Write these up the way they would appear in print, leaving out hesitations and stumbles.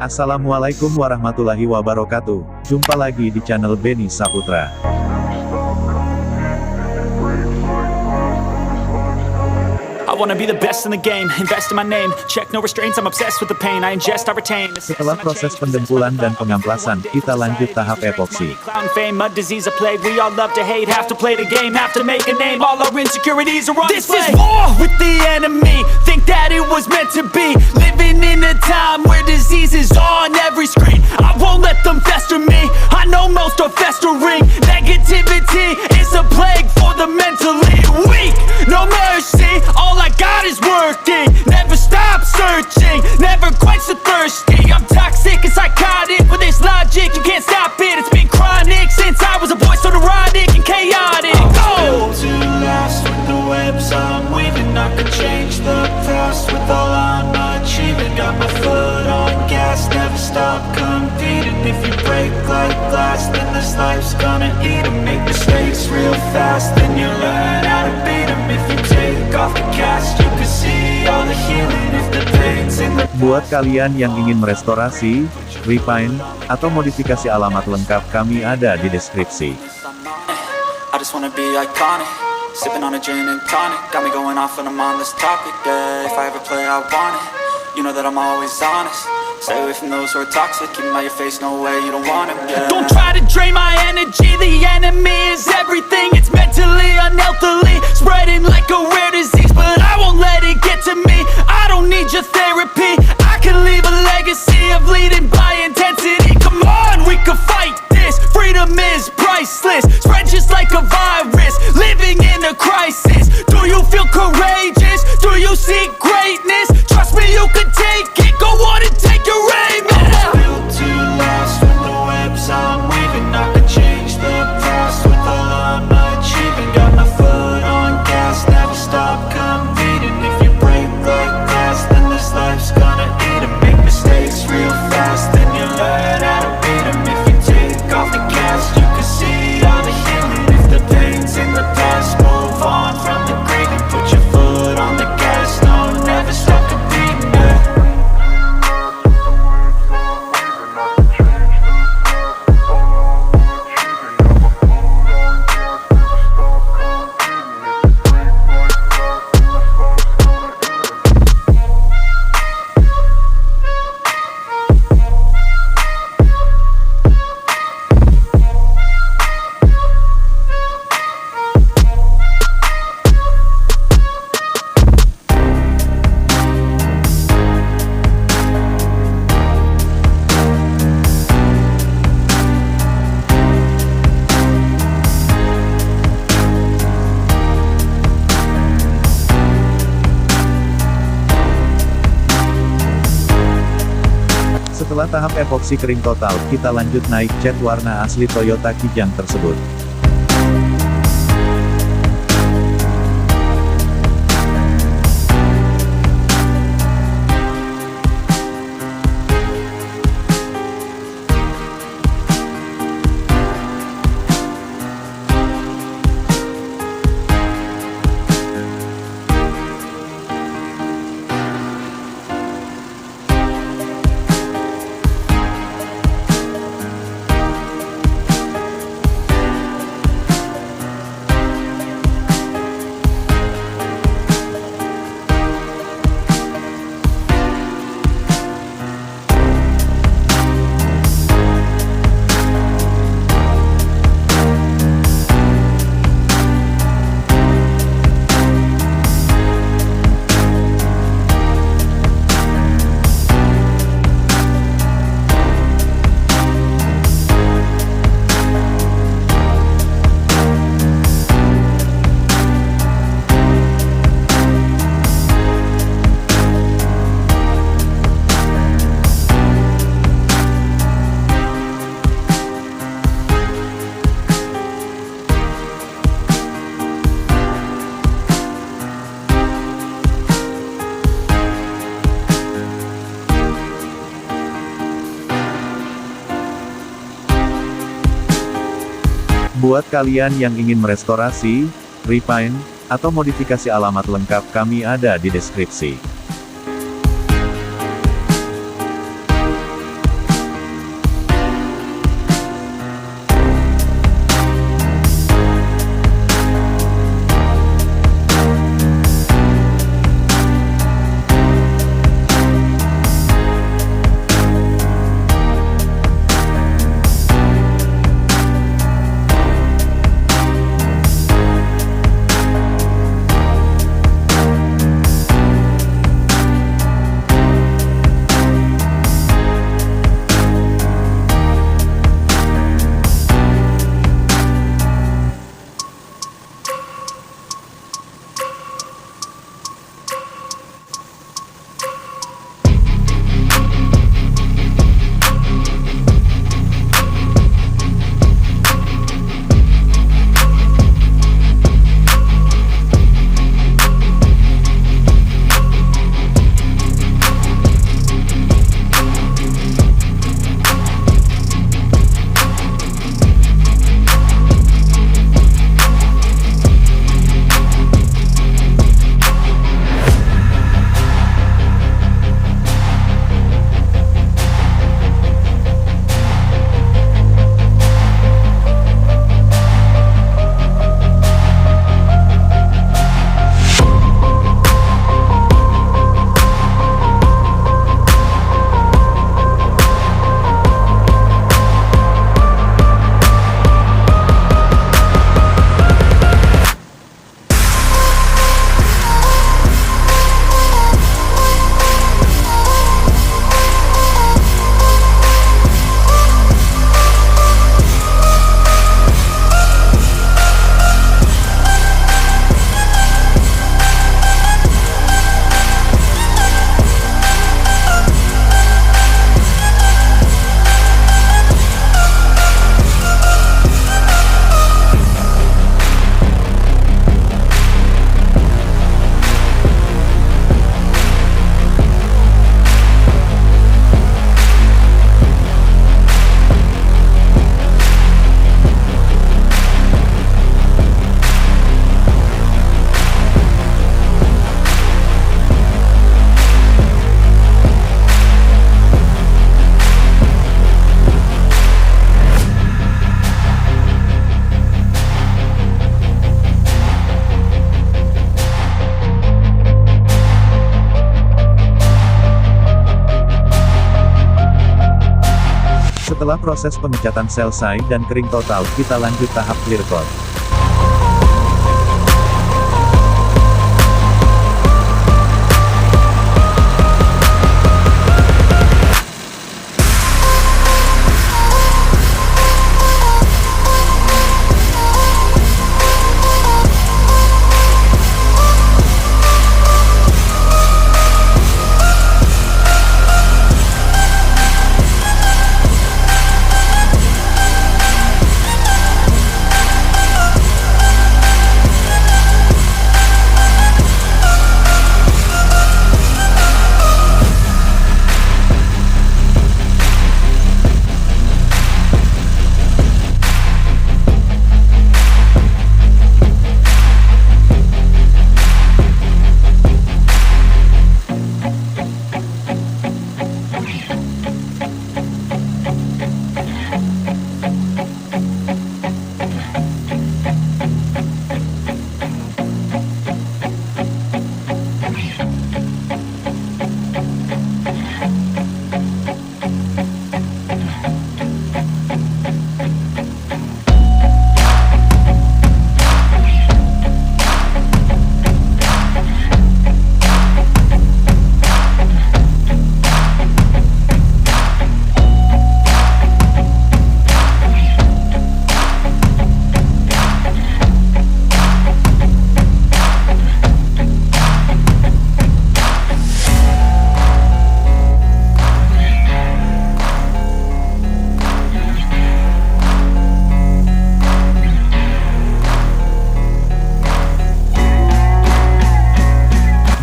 Assalamualaikum warahmatullahi wabarakatuh. Jumpa lagi di channel Beni Saputra. I wanna be the best in the game, invest in my name, check no restraints, I'm obsessed with the pain, I ingest, I retain. Setelah proses pendempulan dan pengamplasan, kita lanjut tahap epoksi. Clown fame, mud disease, a plague, we all love to hate, have to play the game, have to make a name, all our insecurities are on display. This is war with the enemy, think that it was meant to be, living in a time where disease is on every screen. I won't let them fester me, I know most are festering, negativity is a plague for the mentally weak, no mercy, all I got is working, never stop searching, never quench the thirsty. I'm toxic and psychotic, with this logic you can't stop it. It's been chronic since I was a boy, so neurotic and chaotic. Built to last with the webs I'm weaving. I could change the past with all I'm achieving. Got my foot on gas, never stop competing. If you break like glass, then this life's gonna eat 'em. Make mistakes real fast, then you learn how to beat 'em. If you take off the cast, you can see all the healing. If the pain's in the Buat kalian yang ingin merestorasi, refine, atau modifikasi alamat lengkap kami ada di deskripsi. I just wanna be iconic, sipping on a gin and tonic. Got me going off when I'm on this topic, yeah. If I ever play, I want it. You know that I'm always honest. Stay away from those who are toxic. Keep 'em out your face, no way, you don't want it, yeah. Don't try to drain my energy, the enemy is everything. It's mentally, unhealthily, spreading like a rare disease. But I won't let it get to me, I don't need your therapy. I can leave a legacy of leading by intensity. Come on, we can fight this, freedom is priceless. Spread just like a virus, living in a crisis. Do you feel courageous? Do you seek greatness? Trust me, you can take it, go on and take your aim, yeah. Built to last with the webs I'm weaving. I could change the past with all I'm achieving. Got my foot on gas, never stop competing. If you break like glass, then this life's gonna eat 'em. Make mistakes real fast, then you learn how to beat 'em. If you take off the cast, you can see all the healing. If the pain's in the past, move on from the grieving. Put your foot on the gas, no, never stop competing, yeah. Setelah tahap epoksi kering total, kita lanjut naik cat warna asli Toyota Kijang tersebut. Buat kalian yang ingin merestorasi, refine, atau modifikasi alamat lengkap kami ada di deskripsi. Setelah proses pengecatan selesai dan kering total, kita lanjut tahap clear coat.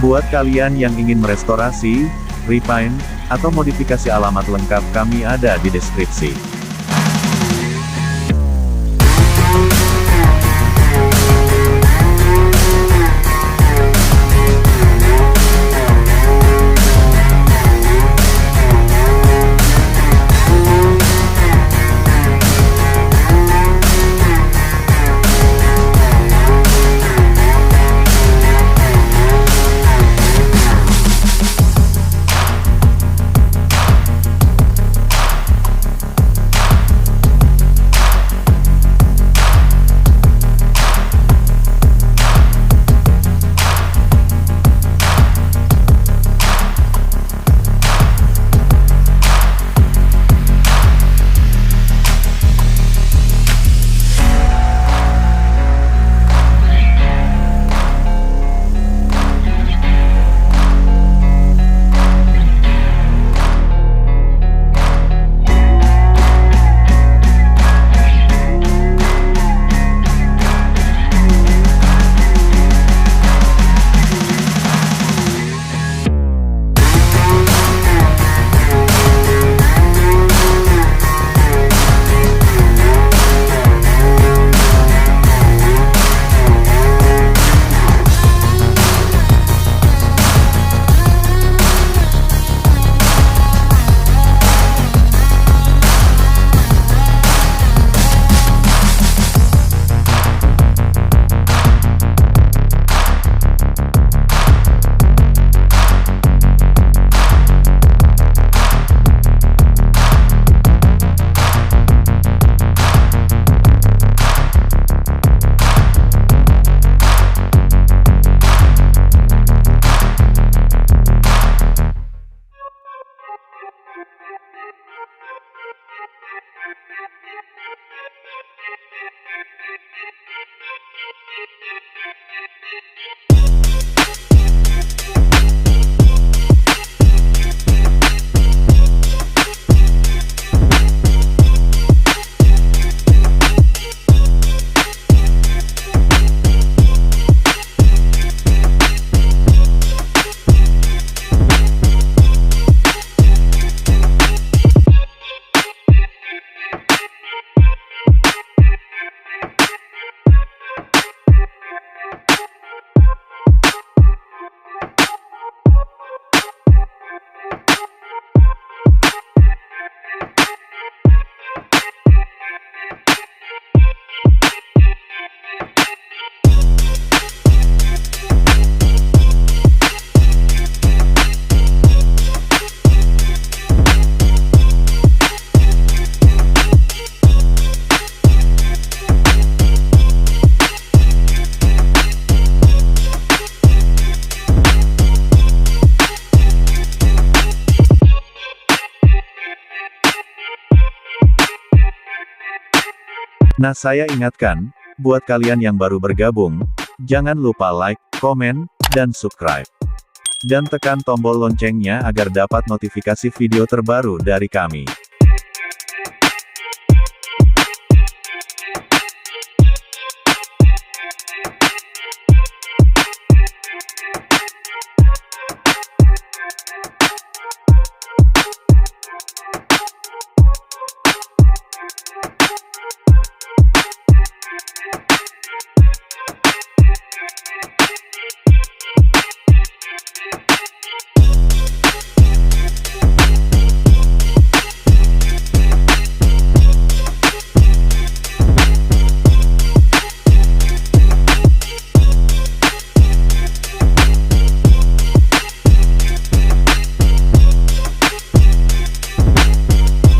Buat kalian yang ingin merestorasi, refine, atau modifikasi alamat lengkap kami ada di deskripsi. Nah, saya ingatkan, buat kalian yang baru bergabung, jangan lupa like, komen, dan subscribe. Dan tekan tombol loncengnya agar dapat notifikasi video terbaru dari kami.